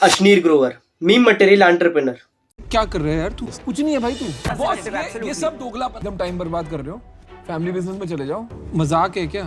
Ashneer Grover, meme material entrepreneur. क्या कर रहे हैं यार तू? कुछ नहीं है भाई तू। बॉस ये सब दोगला एकदम टाइम बर्बाद कर रहे हो। फैमिली बिजनेस में चले जाओ। मजाक है क्या?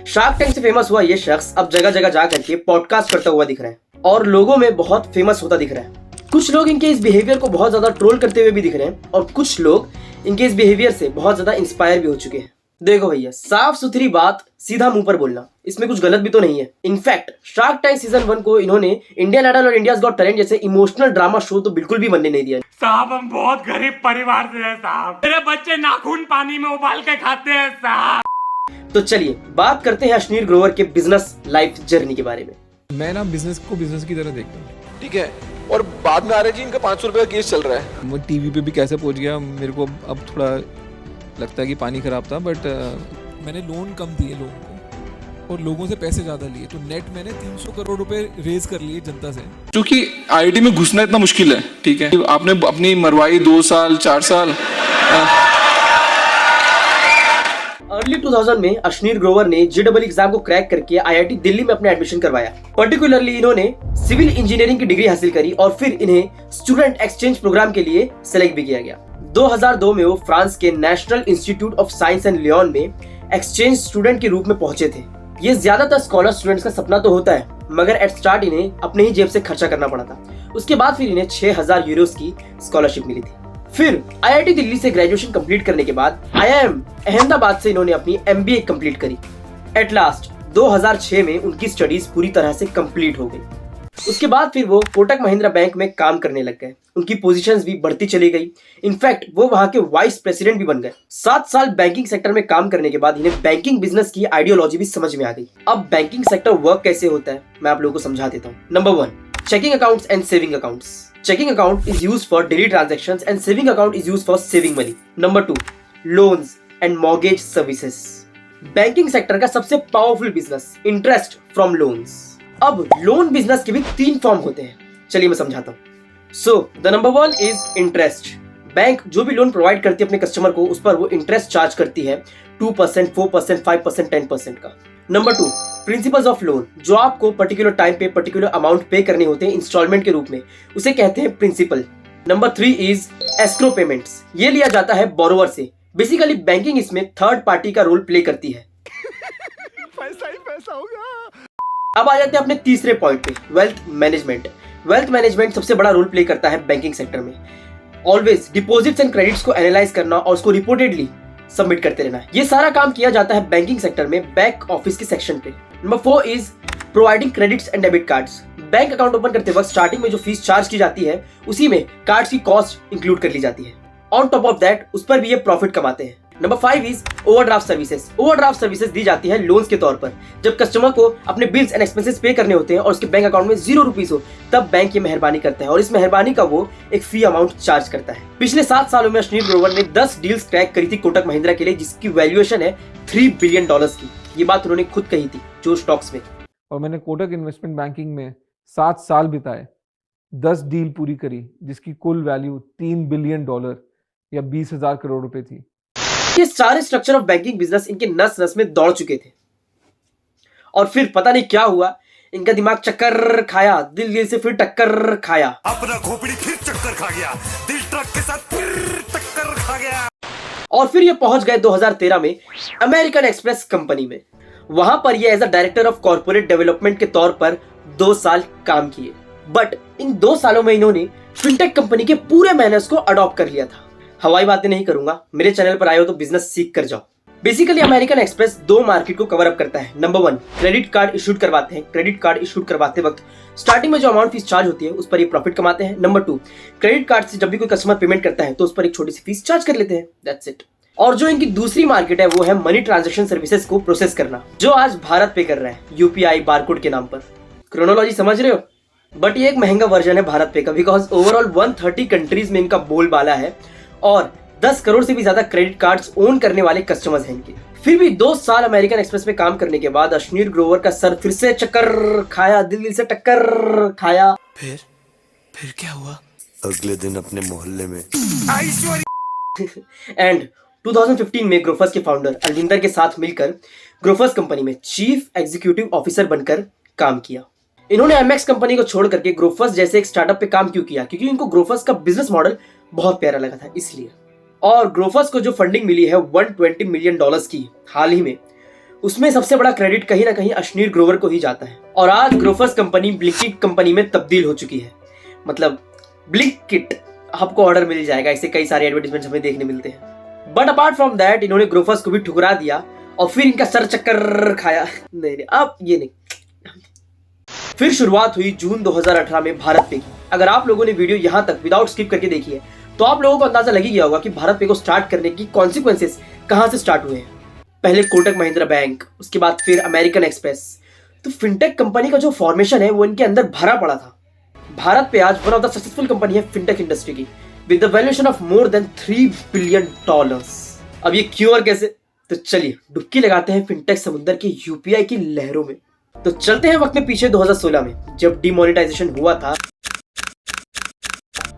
शार्क टैंक से फेमस हुआ ये शख्स अब जगह जगह जा करके पॉडकास्ट करता हुआ दिख रहा है और लोगों में बहुत फेमस होता दिख रहा है। कुछ लोग इनके इस बिहेवियर को बहुत ज्यादा ट्रोल करते हुए भी दिख रहे हैं और कुछ लोग इनके इस बिहेवियर से बहुत ज्यादा इंस्पायर भी हो चुके हैं। देखो भैया, साफ सुथरी बात सीधा मुंह पर बोलना, इसमें कुछ गलत भी तो नहीं है। इनफैक्ट शार्क टैंक सीजन 1 को इन्होंने इंडियन आइडल और इंडियाज गॉट टैलेंट जैसे इमोशनल ड्रामा शो तो बिल्कुल भी बनने नहीं दिया। साहब हम बहुत गरीब परिवार से हैं साहब, मेरे बच्चे नाखून पानी में उबाल के खाते हैं साहब। तो चलिए बात करते हैं अश्नीर ग्रोवर के बिजनेस लाइफ जर्नी के बारे में। मैं ना बिजनेस को बिजनेस की तरह देखता हूँ, ठीक है। और बाद में आ रहे जी इनका 500 रुपए का केस चल रहा है। वो टीवी पे भी कैसे पहुंच गया मेरे को अब थोड़ा लगता है कि पानी खराब था। बट मैंने लोन कम दिए लोगों को और लोगों से पैसे ज्यादा लिए, तो नेट मैंने 300 करोड़ रुपए रेज कर लिए जनता से। क्योंकि आईआईटी में घुसना इतना मुश्किल है, ठीक है। आपने अपनी मरवाई 2 साल 4 साल। अर्ली 2000 में अश्नीर ग्रोवर ने जेईई एग्जाम को क्रैक करके आईआईटी दिल्ली में अपने एडमिशन करवाया। पर्टिकुलरली इन्होंने सिविल इंजीनियरिंग की डिग्री हासिल करी और फिर इन्हें स्टूडेंट एक्सचेंज प्रोग्राम के लिए सेलेक्ट भी किया गया। 2002 में वो फ्रांस के national institute of science and Leone में एक्सचेंज स्टूडेंट के रूप में पहुंचे थे। ये ज्यादातर स्कॉलर स्टूडेंट्स का सपना तो होता है, मगर एट स्टार्ट इन्हें अपने ही जेब से खर्चा करना पड़ा था। उसके बाद फिर इन्हें 6000 यूरोस की स्कॉलरशिप मिली थी। फिर आईआईटी दिल्ली से ग्रेजुएशन कंप्लीट करने के बाद आईआईएम अहमदाबाद से इन्होंने अपनी एमबीए कंप्लीट करी। एट लास्ट 2006 में उनकी स्टडीज पूरी तरह से कंप्लीट हो गई। उसके बाद फिर वो कोटक महिंद्रा बैंक में काम करने लग गए। उनकी पोजीशंस भी बढ़ती चली गई। इनफैक्ट वो वहां के वाइस प्रेसिडेंट भी बन गए। 7 साल बैंकिंग सेक्टर में काम करने के बाद इन्हें बैंकिंग बिजनेस की आइडियोलॉजी भी समझ में आ गई। अब बैंकिंग सेक्टर वर्क कैसे होता है मैं आप लोगों को समझा देता हूँ। Number 1, checking accounts and saving accounts. Checking account is used for daily transactions and saving account is used for saving money. Number 2, loans and mortgage services. Banking sector का सबसे powerful business, interest from loans. अब loan business के भी 3 form होते हैं, चलिए मैं समझाता हूँ। So the number 1 is interest. Bank जो भी लोन प्रोवाइड करती है अपने कस्टमर को, उस पर वो इंटरेस्ट चार्ज करती है 2%, 4%, 5%, 10% का। नंबर 2, प्रिंसिपल्स ऑफ लोन, जो आपको पर्टिकुलर टाइम पे पर्टिकुलर अमाउंट पे करने होते हैं इंस्टॉलमेंट के रूप में, उसे कहते हैं principal. Number 3 is escrow payments. ये लिया जाता है बोरोवर से। बेसिकली बैंकिंग इसमें थर्ड पार्टी का रोल प्ले करती है। पैसा ही पैसा होगा। अब आ जाते हैं अपने तीसरे पॉइंट पे, वेल्थ मैनेजमेंट। वेल्थ मैनेजमेंट सबसे बड़ा रोल प्ले करता है बैंकिंग सेक्टर में। ऑलवेज डिपॉजिट्स एंड क्रेडिट्स को एनालाइज करना और उसको रिपोर्टेडली सबमिट करते रहना, ये सारा काम किया जाता है बैंकिंग सेक्टर में बैक ऑफिस के सेक्शन पे। Number 4 is providing credits and debit cards. Bank account open करते वक्त स्टार्टिंग में जो फीस चार्ज की जाती है उसी में कार्ड्स की कॉस्ट इंक्लूड कर ली जाती है। ऑन टॉप ऑफ दैट उस पर भी ये प्रॉफिट कमाते हैं। Number 5 is overdraft services. Overdraft services दी जाती है लोन्स के तौर पर। जब कस्टमर को अपने बिल्स एंड एक्सपेंसेस पे करने होते हैं और उसके बैंक अकाउंट में 0 रुपीज हो, तब बैंक ये मेहरबानी करता है और इस मेहरबानी का वो एक फी अमाउंट चार्ज करता है। पिछले 7 सालों में अश्नीर ग्रोवर ने 10 डील्स क्रैक करी थी कोटक महिंद्रा के लिए, जिसकी वैल्यूएशन है $3 बिलियन की। ये बात उन्होंने खुद कही थी जो स्टॉक्स में। और मैंने कोटक इन्वेस्टमेंट बैंकिंग में 7 साल बिताए, 10 डील पूरी करी, जिसकी कुल वैल्यू $3 बिलियन या 20,000 करोड़ रुपए थी। ये सारे स्ट्रक्चर ऑफ बैंकिंग बिजनेस इनके नस नस में दौड़ चुके थे और फिर पता नहीं क्या हुआ, इनका दिमाग चक्कर खाया, दिल से फिर टक्कर खाया। अपना खोपड़ी फिर चक्कर खा गया, दिल ट्रक के साथ फिर टक्कर खा गया। और फिर ये पहुंच गए 2013 में अमेरिकन एक्सप्रेस कंपनी में। वहां पर ये as a director of corporate development के तौर पर 2 साल काम किए। बट इन 2 सालों में इन्होंने फिनटेक कंपनी के पूरे मैनर्स को अडॉप्ट कर लिया था। हवाई बातें नहीं करूंगा, मेरे चैनल पर आए हो तो बिजनेस सीख कर जाओ। बेसिकली अमेरिकन एक्सप्रेस 2 मार्केट को कवर अप करता है। नंबर 1, क्रेडिट कार्ड इशूड करवाते हैं। क्रेडिट कार्ड इशूड करवाते वक्त स्टार्टिंग में जो अमाउंट फीस चार्ज होती है उस पर ये प्रॉफिट कमाते हैं। नंबर 2, क्रेडिट कार्ड से जब भी कोई कस्टमर पेमेंट करता है तो उस पर एक छोटी सी फीस चार्ज कर लेते हैं। That's it. और जो इनकी दूसरी मार्केट है वो है मनी ट्रांजैक्शन सर्विसेज को प्रोसेस करना, जो आज भारत पे कर रहा है यूपीआई बारकोड के नाम पर। क्रोनोलॉजी समझ रहे हो? बट ये एक महंगा वर्जन है भारत पे का, बिकॉज ओवरऑल 130 कंट्रीज में इनका बोलबाला है और 10 करोड़ से भी ज्यादा क्रेडिट कार्ड्स ओन करने वाले कस्टमर्स हैं इनके। फिर भी 2 साल अमेरिकन एक्सप्रेस में काम करने के बाद अश्नीर ग्रोवर का सर फिर से चक्कर खाया, दिल से टक्कर खाया। फिर क्या हुआ? अगले दिन अपने मोहल्ले में एंड 2015 में ग्रोफर्स के फाउंडर अलविंदर के साथ मिलकर ग्रोफर्स कंपनी में चीफ एग्जीक्यूटिव ऑफिसर बनकर काम किया। इन्होंने एमएक्स कंपनी को छोड़ करके ग्रोफर्स जैसे एक स्टार्टअप पे काम क्यों किया? क्योंकि इनको ग्रोफर्स का बिजनेस मॉडल बहुत प्यारा लगा था इसलिए। और ग्रोफर्स को जो फंडिंग मिली है $120 मिलियन की हाल ही में, उसमें सबसे बड़ा क्रेडिट कहीं ना कहीं अश्नीर ग्रोवर को ही जाता है। और आज ग्रोफर्स कंपनी ब्लिंकिट कंपनी में तब्दील हो चुकी है। मतलब ब्लिंकिट, आपको ऑर्डर मिल जाएगा, ऐसे कई सारे एडवर्टाइजमेंट हमें देखने मिलते हैं। बट अपार्ट फ्रॉम दैट इन्होंने ग्रोफर्स को भी ठुकरा दिया और फिर इनका सर चक्कर खाया। नहीं अब ये नहीं। फिर शुरुआत हुई जून 2018 में भारत पे की। अगर आप लोगों ने वीडियो यहाँ तक विदाउट स्किप करके देखी है तो आप लोगों को अंदाजा लग ही गया होगा कि भारत पे को स्टार्ट करने की कॉन्सिक्वेंसेस कहां से स्टार्ट हुए हैं। पहले कोटक महिंद्रा बैंक, उसके बाद फिर अमेरिकन एक्सप्रेस। तो फिनटेक कंपनी का जो फॉर्मेशन है वो इनके अंदर भरा पड़ा था। भारत पे आज one of the successful company है फिनटेक इंडस्ट्री की, with the valuation of more than $3 billion. अब ये क्यों और कैसे, तो चलिए डुबकी लगाते हैं फिनटेक समुद्र के यूपीआई की लहरों में। तो चलते हैं वक्त में पीछे 2016 में, जब डिमोनेटाइजेशन हुआ था।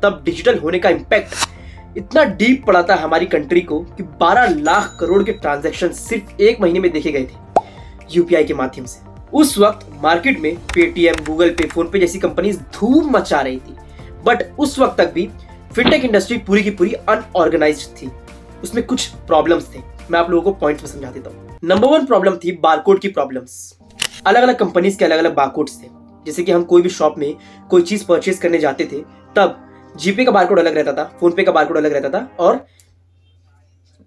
तब डिजिटल होने का इंपैक्ट इतना डीप पड़ा था हमारी कंट्री को कि 12 लाख करोड़ के ट्रांजैक्शन सिर्फ एक महीने में देखे गए थे यूपीआई के माध्यम से। उस वक्त मार्केट में पेटीएम, गूगल पे, फोन पे जैसी कंपनीज धूम मचा रही थी। बट उस वक्त तक भी फिनटेक इंडस्ट्री पूरी की पूरी अनऑर्गेनाइज्ड थी। उसमें कुछ प्रॉब्लम्स थे, मैं आप लोगों को पॉइंट्स में समझा देता हूँ। नंबर 1 प्रॉब्लम थी बारकोड की प्रॉब्लम्स। अलग अलग कंपनीज के अलग अलग बारकोड्स थे। जैसे कि हम कोई भी शॉप में कोई चीज परचेज करने जाते थे, तब जीपे का बारकोड अलग रहता था, फोन पे का बारकोड अलग रहता था और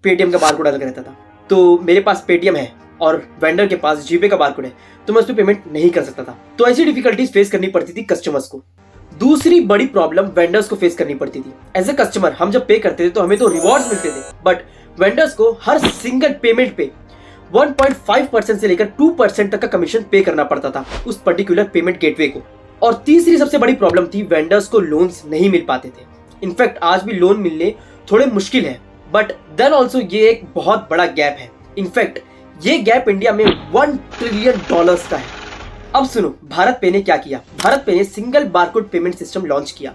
पेटीएम का बारकोड अलग रहता था। तो मेरे पास पेटीएम है और वेंडर के पास जीपे का बारकोड है, तो मैं उस पर पेमेंट नहीं कर सकता था। तो ऐसी डिफिकल्टीज फेस करनी पड़ती थी कस्टमर्स को। दूसरी बड़ी प्रॉब्लम वेंडर्स को फेस करनी पड़ती थी। एज ए कस्टमर हम जब पे करते थे तो हमें तो रिवॉर्ड्स मिलते थे, बट वेंडर्स को हर सिंगल पेमेंट पे 1.5% से लेकर 2% तक का कमीशन पे करना पड़ता था उस पर्टिकुलर पेमेंट गेटवे को। और तीसरी सबसे बड़ी प्रॉब्लम थी वेंडर्स को लोन्स नहीं मिल पाते थे। इनफैक्ट आज भी लोन मिलने थोड़े मुश्किल है, बट देन ऑल्सो ये एक बहुत बड़ा गैप है। इनफैक्ट ये गैप इंडिया में $1 ट्रिलियन का है। अब सुनो भारत पे ने क्या किया। भारत पे ने single barcode payment system launch किया।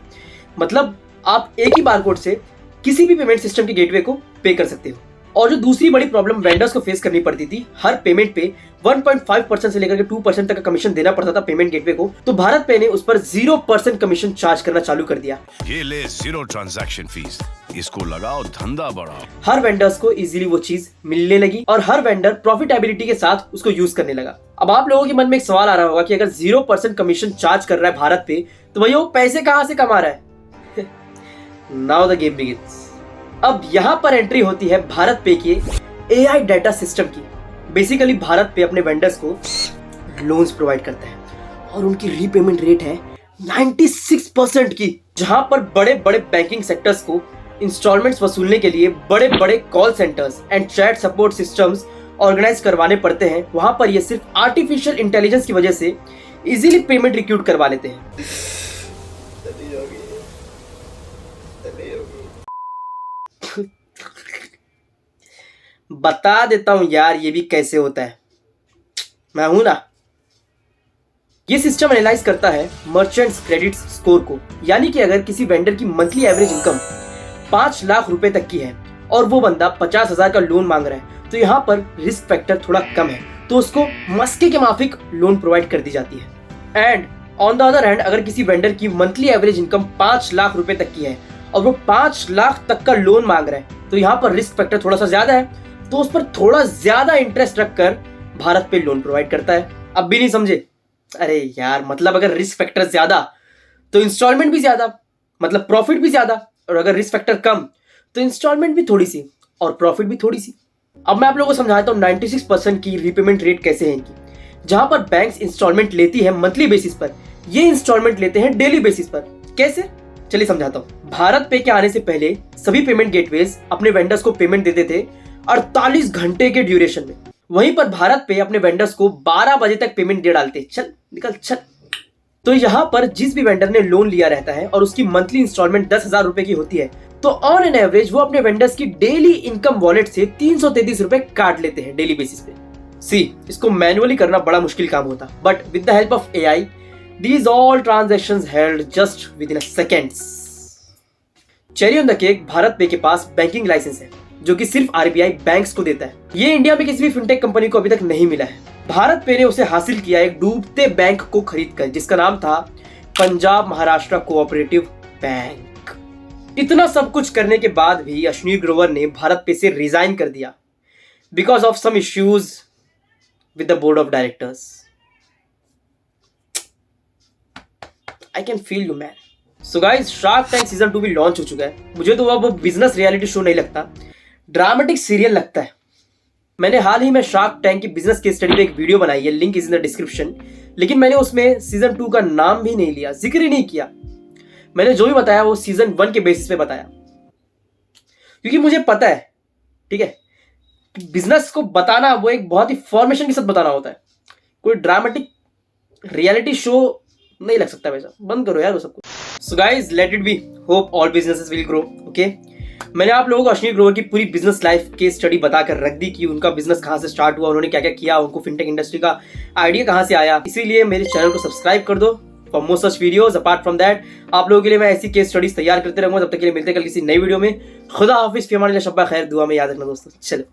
मतलब आप एक ही बारकोड से किसी भी पेमेंट सिस्टम के गेटवे को पे कर सकते हो। और जो दूसरी बड़ी प्रॉब्लम वेंडर्स को फेस करनी पड़ती थी, हर पेमेंट पे 1.5% से लेकर के 2% तक का कमीशन देना पड़ता था पेमेंट गेटवे को, तो भारत पे ने उस पर 0% कमीशन चार्ज करना चालू कर दिया। ये ले 0 ट्रांजैक्शन फीस, इसको लगाओ धंधा बढ़ाओ। हर वेंडर्स को इजीली वो चीज मिलने लगी और हर वेंडर प्रॉफिटेबिलिटी के साथ उसको यूज करने लगा। अब आप लोगों के मन में एक सवाल आ रहा होगा कि अगर 0% कमीशन चार्ज कर रहा है भारत पे, तो भैया वो पैसे कहां से कमा रहा है? Now the game begins. अब यहां पर एंट्री होती है भारत पे के एआई डाटा सिस्टम की। बेसिकली भारत पे अपने वेंडर्स को लोन्स प्रोवाइड करता है और उनकी रीपेमेंट रेट है 96% की। जहां पर बड़े बड़े बैंकिंग सेक्टर्स को इंस्टॉलमेंट्स वसूलने के लिए बड़े बड़े call centres and chat support systems organise करवाने पड़ते हैं, वहां पर ये सिर्फ आर्टिफिशियल इंटेलिजेंस की वजह से इजीली पेमेंट रिक्रूट करवा लेते हैं। बता देता हूं यार ये भी कैसे होता है, मैं हूं ना। ये सिस्टम एनालाइज करता है मर्चेंट्स क्रेडिट स्कोर को, यानी कि अगर किसी वेंडर की मंथली एवरेज इनकम 5 लाख रुपए तक की है और वो बंदा 50,000 का लोन मांग रहा है, तो यहाँ पर रिस्क फैक्टर थोड़ा कम है, तो उसको मस्के के माफिक लोन प्रोवाइड कर दी जाती है। And on the other hand अगर किसी वेंडर की मंथली एवरेज इनकम 5 लाख रुपए तक की है और वो 5 लाख तक का लोन मांग रहा है, तो यहाँ पर रिस्क फैक्टर थोड़ा सा ज्यादा है, तो उस पर थोड़ा ज्यादा इंटरेस्ट रखकर भारत पे लोन प्रोवाइड करता है। अब भी नहीं समझे? अरे यार मतलब अगर रिस्क फैक्टर ज्यादा तो इंस्टॉलमेंट भी ज्यादा, मतलब प्रॉफिट भी ज्यादा, और अगर रिस्क फैक्टर कम तो इंस्टॉलमेंट भी थोड़ी सी और प्रॉफिट भी थोड़ी सी। अब मैं आप लोगों को समझाता हूँ 96% की रीपेमेंट रेट कैसे है इनकी। जहां पर बैंक्स इंस्टॉलमेंट लेती है मंथली बेसिस पर, ये इंस्टॉलमेंट लेते हैं डेली बेसिस पर। कैसे? चलिए समझाता हूँ। भारत पे के आने से पहले सभी पेमेंट गेटवेज अपने वेंडर्स को पेमेंट देते थे 48 घंटे के ड्यूरेशन में। वहीं पर भारत पे अपने वेंडर्स को 12 बजे तक पेमेंट दे डालते, चल निकल चल। तो यहाँ पर जिस भी वेंडर ने लोन लिया रहता है और उसकी मंथली इंस्टॉलमेंट 10,000 रुपए की होती है, तो ऑन एन एवरेज वो अपने वेंडर्स की डेली इनकम वॉलेट से 333 रुपए काट लेते हैं डेली बेसिस पे। इसको मैनुअली करना बड़ा मुश्किल काम होता, but with the help of AI these all transactions held just within a seconds। Cherry on the cake, Bharat पे के पास बैंकिंग लाइसेंस है जो कि सिर्फ आरबीआई बैंक्स को देता है। ये इंडिया में किसी भी फिनटेक कंपनी को अभी तक नहीं मिला है। भारत पे ने उसे हासिल किया एक डूबते बैंक को खरीदकर, जिसका नाम था पंजाब महाराष्ट्र कोऑपरेटिव बैंक। इतना सब कुछ करने के बाद भी अश्नीर ग्रोवर ने भारत पे से रिजाइन कर दिया because of some issues with the board of directors. I can feel you man. So guys, Shark Tank season 2 भी लॉन्च हो चुका है। मुझे तो अब बिजनेस रियलिटी शो नहीं लगता, ड्रामेटिक सीरियल लगता है। मैंने हाल ही में शार्क टैंक की बिजनेस केस स्टडी पे एक वीडियो बनाई है, link is in the description, लेकिन मैंने उसमें सीजन 2 का नाम भी नहीं लिया, जिक्र ही नहीं किया। मैंने जो भी बताया वो सीजन 1 के बेसिस पे बताया, क्योंकि मुझे पता है, ठीक है, बिजनेस को बताना वो एक बहुत ही फॉर्मेशन के साथ बताना होता है। कोई ड्रामेटिक रियलिटी शो नहीं लग सकता वैसा, बंद करो यार वो सब कुछ। So guys, let it be, hope all businesses will grow. Okay, मैंने आप लोगों को अश्नीर ग्रोवर की पूरी बिजनेस लाइफ के स्टडी बताकर रख दी कि उनका बिजनेस कहाँ से स्टार्ट हुआ, उन्होंने क्या क्या किया, उनको फिनटेक इंडस्ट्री का आइडिया कहाँ से आया। इसीलिए मेरे चैनल को सब्सक्राइब कर दो for more such videos. Apart from that, आप लोगों के लिए मैं ऐसी केस स्टडीज तैयार करते रहूंगा। तब तक के लिए मिलते हैं कल किसी नई वीडियो में। खुदा हाफिज, फी अमान अल्लाह, शब्बा खैर, दुआ में याद रखना दोस्तों। चलो।